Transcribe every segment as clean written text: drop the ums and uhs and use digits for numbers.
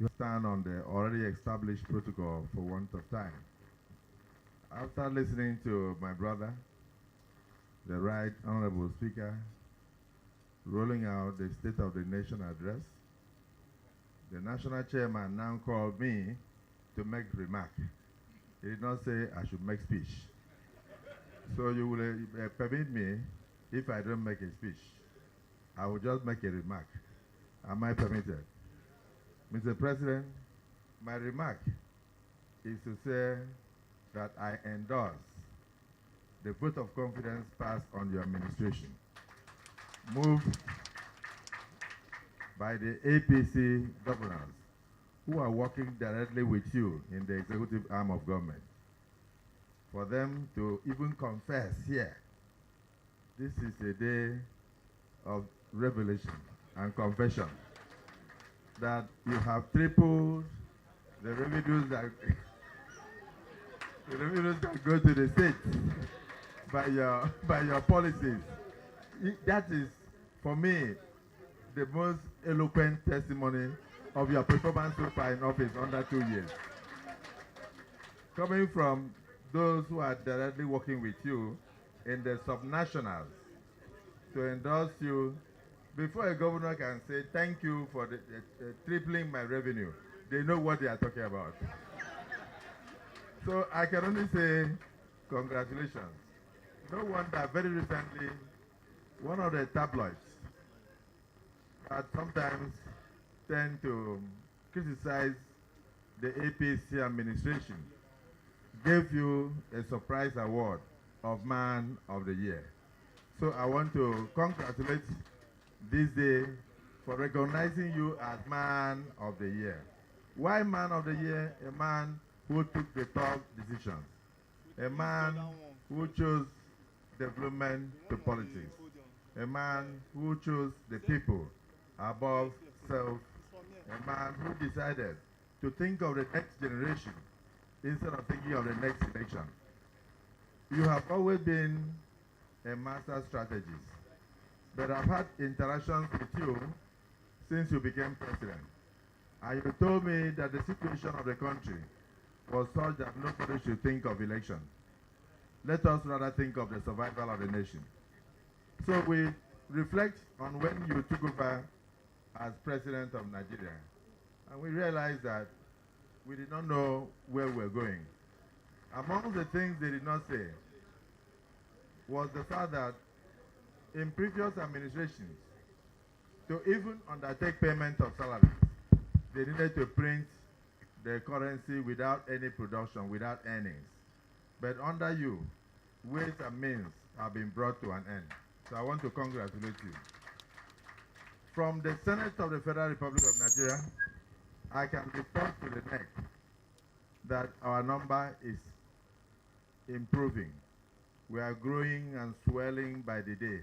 You stand on the already established protocol for want of time. After listening to my brother, the Right Honorable Speaker, rolling out the State of the Nation address, the national chairman now called me to make remark. He did not say I should make speech. So you will permit me, if I don't make a speech, I will just make a remark. Am I permitted? Mr. President, my remark is to say that I endorse the vote of confidence passed on your administration, moved by the APC governors who are working directly with you in the executive arm of government. For them to even confess here, this is a day of revelation and confession that you have tripled the revenues that the revenues that go to the state by your policies. That is, for me, the most eloquent testimony of your performance so far in office under 2 years. Coming from those who are directly working with you in the subnationals to endorse you, before a governor can say thank you for tripling my revenue, they know what they are talking about. So I can only say congratulations. No wonder very recently one of the tabloids that sometimes tend to criticize the APC administration gave you a surprise award of Man of the Year. So I want to congratulate this day for recognizing you as Man of the Year. Why Man of the Year? A man who took the tough decisions. A man who chose development to politics. A man who chose the people above self. A man who decided to think of the next generation instead of thinking of the next election. You have always been a master strategist, but I've had interactions with you since you became president. And you told me that the situation of the country was such that nobody should think of election. Let us rather think of the survival of the nation. So we reflect on when you took over as president of Nigeria, and we realized that we did not know where we were going. Among the things they did not say was the fact that in previous administrations, to even undertake payment of salaries, they needed to print the currency without any production, without earnings. But under you, ways and means have been brought to an end. So I want to congratulate you. From the Senate of the Federal Republic of Nigeria, I can report to the NEC that our number is improving. We are growing and swelling by the day.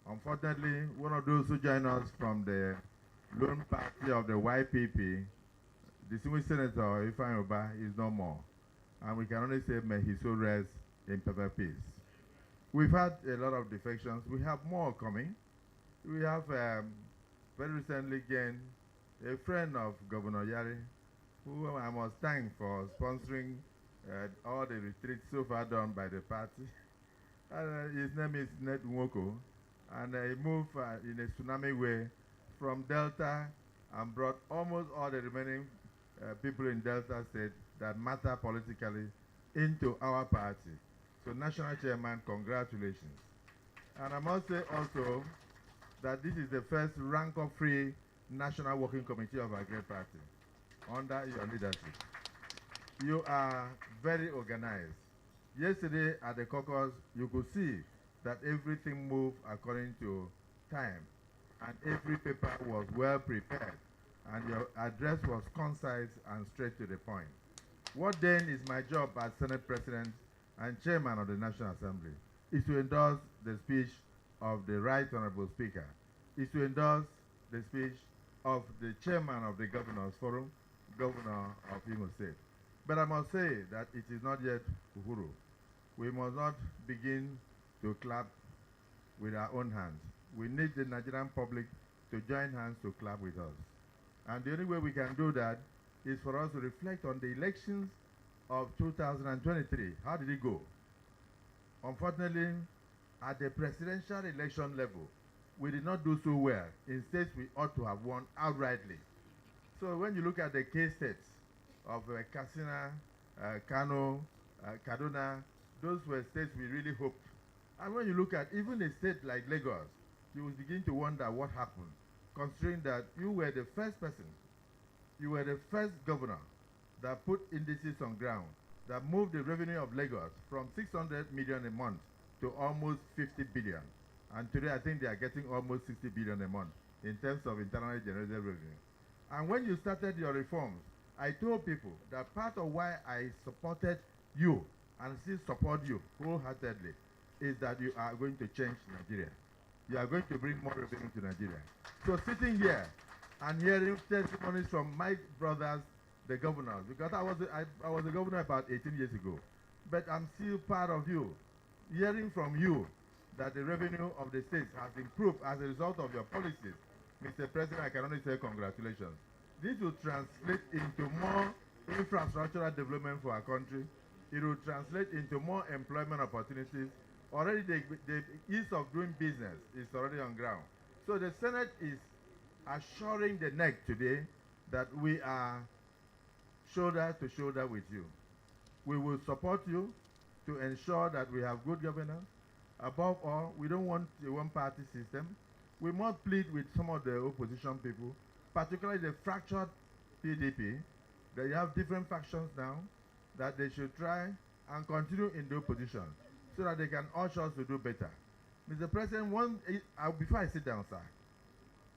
Unfortunately, one of those who joined us from the lone party of the YPP, distinguished Senator Ifeanyi Oba, is no more. And we can only say, may his soul rest in perfect peace. We've had a lot of defections. We have more coming. We have very recently gained a friend of Governor Yari, who I must thank for sponsoring all the retreats so far done by the party. His name is Ned Nwoko, and he moved in a tsunami way from Delta and brought almost all the remaining people in Delta State that matter politically into our party. So National Chairman, congratulations. And I must say also that this is the first rancor-free National Working Committee of our great party under your leadership. You are very organized. Yesterday at the caucus, you could see that everything moved according to time, and every paper was well prepared, and your address was concise and straight to the point. What then is my job as Senate President and Chairman of the National Assembly is to endorse the speech of the Right Honorable Speaker, is to endorse the speech of the Chairman of the Governors Forum, Governor of Imo State. But I must say that it is not yet Uhuru. We must not begin to clap with our own hands. We need the Nigerian public to join hands to clap with us. And the only way we can do that is for us to reflect on the elections of 2023. How did it go? Unfortunately, at the presidential election level, we did not do so well in states we ought to have won outrightly. So when you look at the case states of Katsina, Kano, Kaduna, those were states we really hoped. And when you look at even a state like Lagos, you will begin to wonder what happened, considering that you were the first person, you were the first governor that put indices on ground, that moved the revenue of Lagos from 600 million a month to almost 50 billion. And today I think they are getting almost 60 billion a month in terms of internally generated revenue. And when you started your reforms, I told people that part of why I supported you and still support you wholeheartedly is that you are going to change Nigeria. You are going to bring more revenue to Nigeria. So sitting here and hearing testimonies from my brothers, the governors, because I was a governor about 18 years ago, but I'm still part of you. Hearing from you that the revenue of the states has improved as a result of your policies, Mr. President, I can only say congratulations. This will translate into more infrastructural development for our country. It will translate into more employment opportunities. Already the ease of doing business is already on ground. So the Senate is assuring the NEC today that we are shoulder to shoulder with you. We will support you to ensure that we have good governance. Above all, we don't want a one-party system. We must plead with some of the opposition people, particularly the fractured PDP, that you have different factions now, that they should try and continue in the opposition so that they can urge us to do better. Mr. President, before I sit down, sir,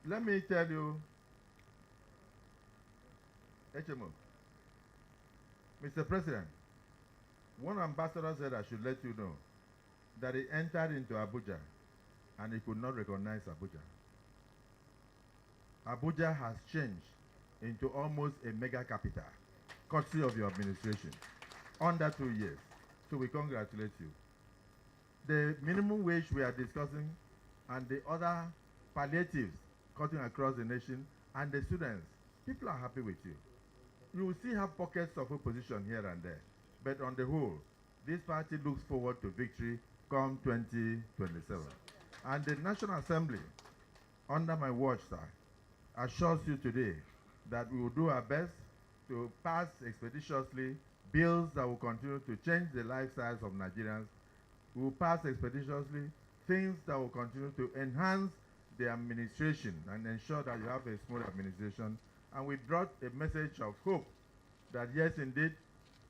let me tell you, HMO, Mr. President, one ambassador said I should let you know that he entered into Abuja and he could not recognize Abuja. Abuja has changed into almost a mega capital, courtesy of your administration, under 2 years. So we congratulate you. The minimum wage we are discussing and the other palliatives cutting across the nation and the students, people are happy with you. You will still have pockets of opposition here and there, but on the whole, this party looks forward to victory come 2027. And the National Assembly, under my watch, sir, assures you today that we will do our best to pass expeditiously bills that will continue to change the lifestyles of Nigerians. We will pass expeditiously things that will continue to enhance the administration and ensure that you have a smooth administration. And we brought a message of hope that yes, indeed,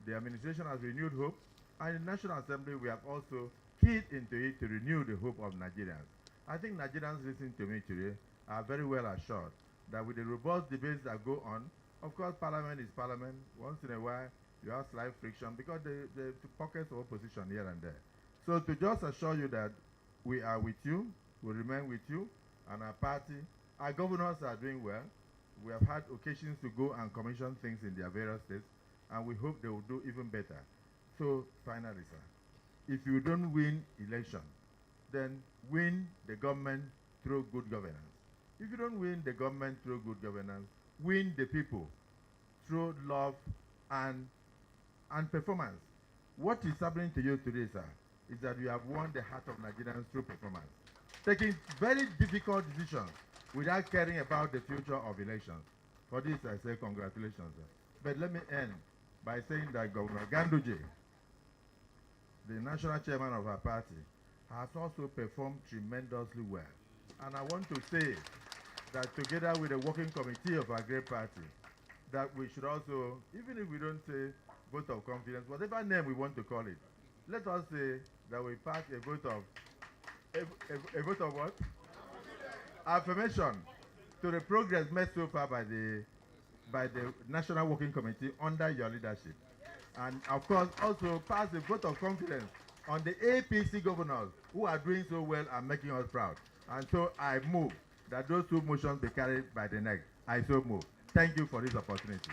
the administration has renewed hope. And in the National Assembly, we have also keyed into it to renew the hope of Nigerians. I think Nigerians listening to me today are very well assured that with the robust debates that go on, of course, Parliament is Parliament. Once in a while, you have slight friction because the pockets of opposition here and there. So to just assure you that we are with you, we remain with you, and our party, our governors are doing well. We have had occasions to go and commission things in their various states, and we hope they will do even better. So finally, sir, if you don't win election, then win the government through good governance. If you don't win the government through good governance, win the people through love and performance. What is happening to you today, sir, is that you have won the heart of Nigerians through performance, taking very difficult decisions without caring about the future of elections. For this, I say congratulations, sir. But let me end by saying that Governor Ganduje, the national chairman of our party, has also performed tremendously well. And I want to say that together with the working committee of our great party, that we should also, even if we don't say vote of confidence, whatever name we want to call it, let us say that we pass a vote of, a vote of what? Affirmation to the progress made so far by the National Working Committee under your leadership. And of course, also pass a vote of confidence on the APC governors who are doing so well and making us proud. And so I move that those two motions be carried by the NEC. I so move. Thank you for this opportunity.